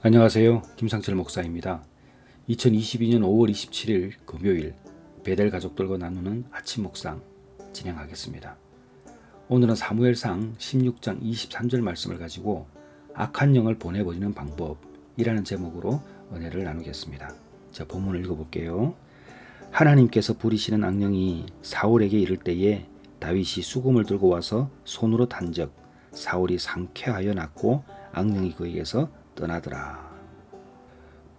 안녕하세요. 김상철 목사입니다. 2022년 5월 27일 금요일 베델 가족들과 나누는 아침 묵상 진행하겠습니다. 오늘은 사무엘상 16장 23절 말씀을 가지고 악한 영을 보내버리는 방법이라는 제목으로 은혜를 나누겠습니다. 자, 본문을 읽어볼게요. 하나님께서 부리시는 악령이 사울에게 이를 때에 다윗이 수금을 들고 와서 손으로 탄적 사울이 상쾌하여 낫고 악령이 그에게서 떠나더라.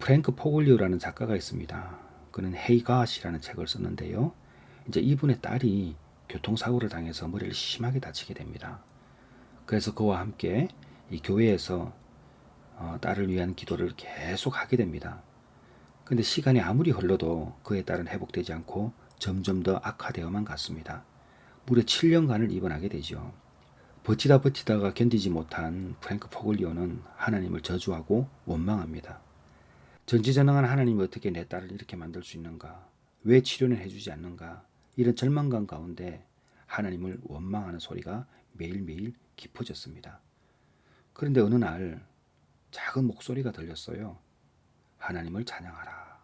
프랭크 포글리오라는 작가가 있습니다. 그는 헤이갓이라는 책을 썼는데요. 이제 이분의 딸이 교통사고를 당해서 머리를 심하게 다치게 됩니다. 그래서 그와 함께 이 교회에서 딸을 위한 기도를 계속 하게 됩니다. 근데 시간이 아무리 흘러도 그의 딸은 회복되지 않고 점점 더 악화되어만 갔습니다. 무려 7년간을 입원하게 되죠. 버티다가 견디지 못한 프랭크 포글리오는 하나님을 저주하고 원망합니다. 전지전능한 하나님이 어떻게 내 딸을 이렇게 만들 수 있는가? 왜 치료는 해주지 않는가? 이런 절망감 가운데 하나님을 원망하는 소리가 매일매일 깊어졌습니다. 그런데 어느 날 작은 목소리가 들렸어요. 하나님을 찬양하라.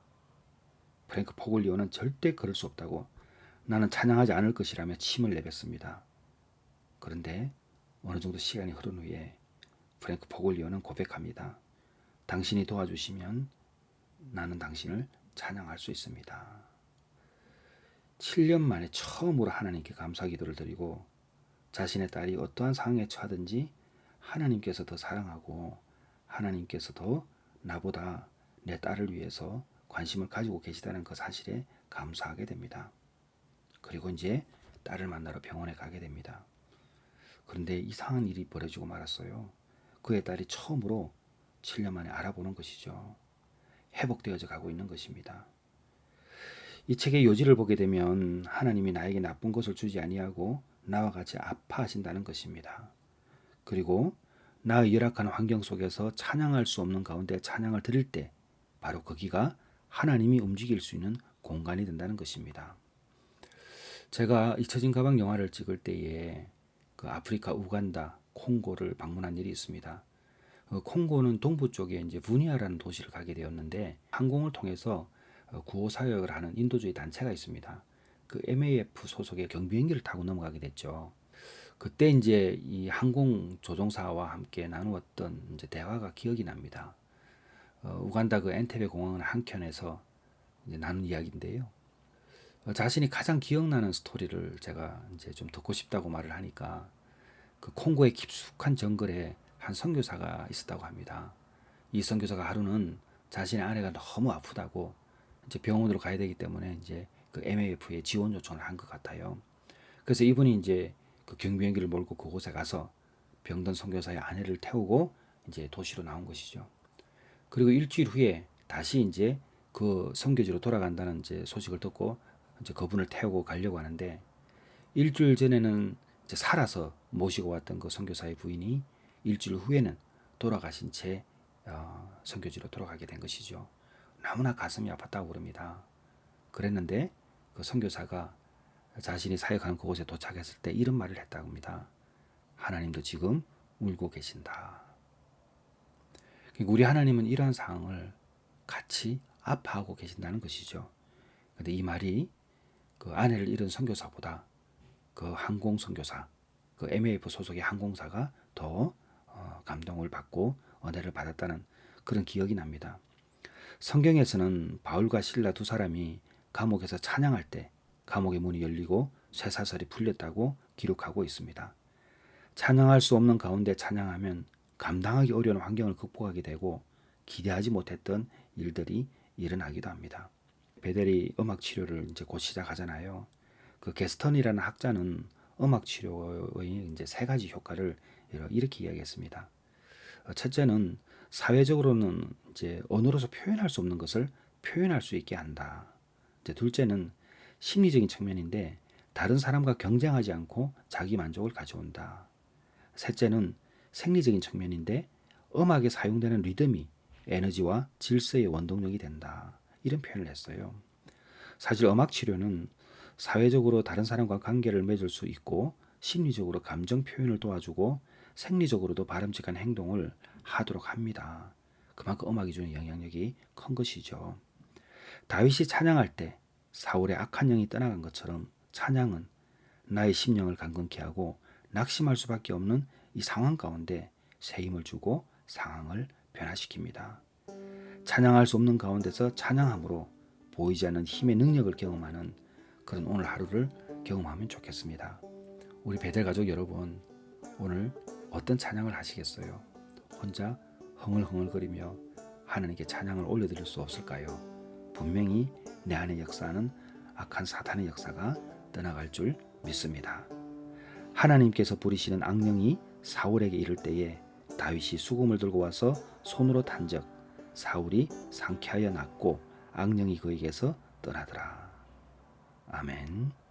프랭크 포글리오는 절대 그럴 수 없다고 나는 찬양하지 않을 것이라며 침을 내뱉습니다. 그런데 어느 정도 시간이 흐른 후에 프랭크 포글리오는 고백합니다. 당신이 도와주시면 나는 당신을 찬양할 수 있습니다. 7년 만에 처음으로 하나님께 감사 기도를 드리고 자신의 딸이 어떠한 상황에 처하든지 하나님께서 더 사랑하고 하나님께서 더 나보다 내 딸을 위해서 관심을 가지고 계시다는 그 사실에 감사하게 됩니다. 그리고 이제 딸을 만나러 병원에 가게 됩니다. 그런데 이상한 일이 벌어지고 말았어요. 그의 딸이 처음으로 7년 만에 알아보는 것이죠. 회복되어져 가고 있는 것입니다. 이 책의 요지를 보게 되면 하나님이 나에게 나쁜 것을 주지 아니하고 나와 같이 아파하신다는 것입니다. 그리고 나의 열악한 환경 속에서 찬양할 수 없는 가운데 찬양을 드릴 때 바로 거기가 하나님이 움직일 수 있는 공간이 된다는 것입니다. 제가 잊혀진 가방 영화를 찍을 때에 그 아프리카 우간다, 콩고를 방문한 일이 있습니다. 콩고는 동부 쪽에 이제 부니아라는 도시를 가게 되었는데 항공을 통해서 구호 사역을 하는 인도주의 단체가 있습니다. 그 MAF 소속의 경비행기를 타고 넘어가게 됐죠. 그때 이제 이 항공 조종사와 함께 나누었던 이제 대화가 기억이 납니다. 우간다 그 엔테베 공항은 한켠에서 이제 나눈 이야기인데요. 자신이 가장 기억나는 스토리를 제가 이제 좀 듣고 싶다고 말을 하니까 그 콩고의 깊숙한 정글에 한 선교사가 있었다고 합니다. 이 선교사가 하루는 자신의 아내가 너무 아프다고 이제 병원으로 가야 되기 때문에 이제 그 MAF에 지원 요청을 한 것 같아요. 그래서 이분이 이제 그 경비행기를 몰고 그곳에 가서 병든 선교사의 아내를 태우고 이제 도시로 나온 것이죠. 그리고 일주일 후에 다시 이제 그 선교지로 돌아간다는 이제 소식을 듣고 이제 그분을 태우고 가려고 하는데 일주일 전에는 이제 살아서 모시고 왔던 그 선교사의 부인이 일주일 후에는 돌아가신 채 선교지로 돌아가게 된 것이죠. 너무나 가슴이 아팠다고 그럽니다. 그랬는데 그 선교사가 자신이 사역하는 그곳에 도착했을 때 이런 말을 했다고 합니다. 하나님도 지금 울고 계신다. 우리 하나님은 이러한 상황을 같이 아파하고 계신다는 것이죠. 근데 이 말이 그 아내를 잃은 선교사보다 그 항공 선교사, 그 MAF 소속의 항공사가 더 감동을 받고 은혜를 받았다는 그런 기억이 납니다. 성경에서는 바울과 실라 두 사람이 감옥에서 찬양할 때 감옥의 문이 열리고 쇠사슬이 풀렸다고 기록하고 있습니다. 찬양할 수 없는 가운데 찬양하면 감당하기 어려운 환경을 극복하게 되고 기대하지 못했던 일들이 일어나기도 합니다. 베델이 음악 치료를 이제 곧 시작하잖아요. 그 게스턴이라는 학자는 음악 치료의 이제 세 가지 효과를 이렇게 이야기했습니다. 첫째는 사회적으로는 이제 언어로서 표현할 수 없는 것을 표현할 수 있게 한다. 이제 둘째는 심리적인 측면인데 다른 사람과 경쟁하지 않고 자기 만족을 가져온다. 셋째는 생리적인 측면인데 음악에 사용되는 리듬이 에너지와 질서의 원동력이 된다. 이런 표현을 했어요. 사실 음악 치료는 사회적으로 다른 사람과 관계를 맺을 수 있고 심리적으로 감정 표현을 도와주고 생리적으로도 바람직한 행동을 하도록 합니다. 그만큼 음악이 주는 영향력이 큰 것이죠. 다윗이 찬양할 때 사울의 악한 영이 떠나간 것처럼 찬양은 나의 심령을 강건케 하고 낙심할 수밖에 없는 이 상황 가운데 새 힘을 주고 상황을 변화시킵니다. 찬양할 수 없는 가운데서 찬양함으로 보이지 않는 힘의 능력을 경험하는 그런 오늘 하루를 경험하면 좋겠습니다. 우리 베델 가족 여러분, 오늘 어떤 찬양을 하시겠어요? 혼자 흥얼흥얼거리며 하나님께 찬양을 올려드릴 수 없을까요? 분명히 내 안에 역사하는 악한 사탄의 역사가 떠나갈 줄 믿습니다. 하나님께서 부리시는 악령이 사울에게 이를 때에 다윗이 수금을 들고 와서 손으로 탄적 사울이 상쾌하여 낫고 악령이 그에게서 떠나더라. 아멘.